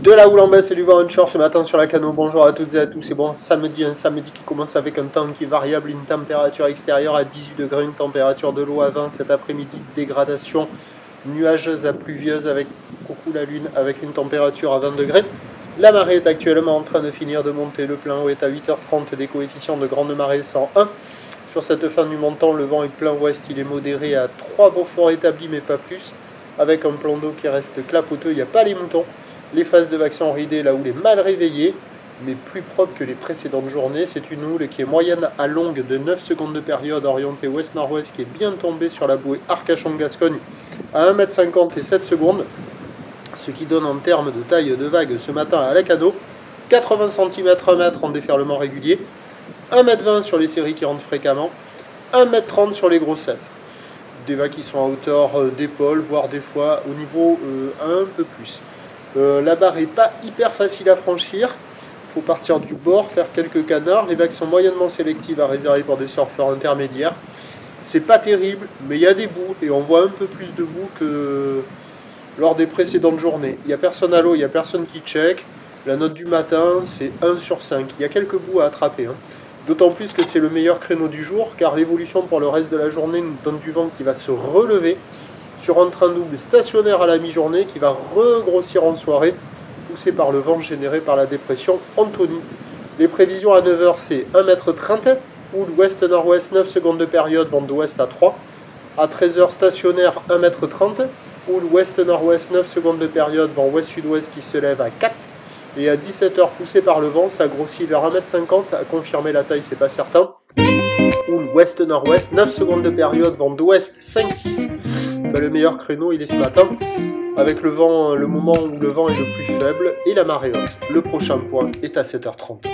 De la houle en baisse et du vent onshore ce matin sur la Cano. Bonjour à toutes et à tous. C'est bon samedi, un samedi qui commence avec un temps qui est variable, une température extérieure à 18 degrés, une température de l'eau à 20. Cet après-midi, dégradation nuageuse à pluvieuse avec coucou la lune, avec une température à 20 degrés. La marée est actuellement en train de finir de monter. Le plein eau est à 8h30, des coefficients de grande marée 101. Sur cette fin du montant, le vent est plein ouest, il est modéré à 3 Beaufort établis, mais pas plus. Avec un plan d'eau qui reste clapoteux, il n'y a pas les moutons. Les phases de vagues sont ridées, la houle est mal réveillée, mais plus propre que les précédentes journées. C'est une houle qui est moyenne à longue de 9 secondes de période, orientée ouest-nord-ouest, qui est bien tombée sur la bouée Arcachon-Gascogne à 1,50 m et 7 secondes. Ce qui donne en termes de taille de vague ce matin à la Cano, 80 cm, 1 m en déferlement régulier, 1,20 m sur les séries qui rentrent fréquemment, 1,30 m sur les grossettes. Des vagues qui sont à hauteur d'épaule, voire des fois au niveau un peu plus. La barre n'est pas hyper facile à franchir, il faut partir du bord, faire quelques canards. Les vagues sont moyennement sélectives à réserver pour des surfeurs intermédiaires. C'est pas terrible, mais il y a des bouts et on voit un peu plus de bouts que lors des précédentes journées. Il n'y a personne à l'eau, il n'y a personne qui check. La note du matin, c'est 1 sur 5. Il y a quelques bouts à attraper, hein. D'autant plus que c'est le meilleur créneau du jour, car l'évolution pour le reste de la journée nous donne du vent qui va se relever sur un train double stationnaire à la mi-journée qui va regrossir en soirée, poussé par le vent généré par la dépression Anthony. Les prévisions à 9 h, c'est 1,30 m, houle ouest-nord-ouest, 9 secondes de période, vent d'ouest à 3. À 13 h, stationnaire, 1,30 m, houle ouest-nord-ouest, 9 secondes de période, vent ouest-sud-ouest qui se lève à 4. Et à 17 h, poussé par le vent, ça grossit vers 1,50 m, à confirmer la taille, c'est pas certain. Houle ouest-nord-ouest, 9 secondes de période, vent d'ouest 5-6. Le meilleur créneau, il est ce matin, avec le vent, le moment où le vent est le plus faible, et la marée haute. Le prochain point est à 7 h 30.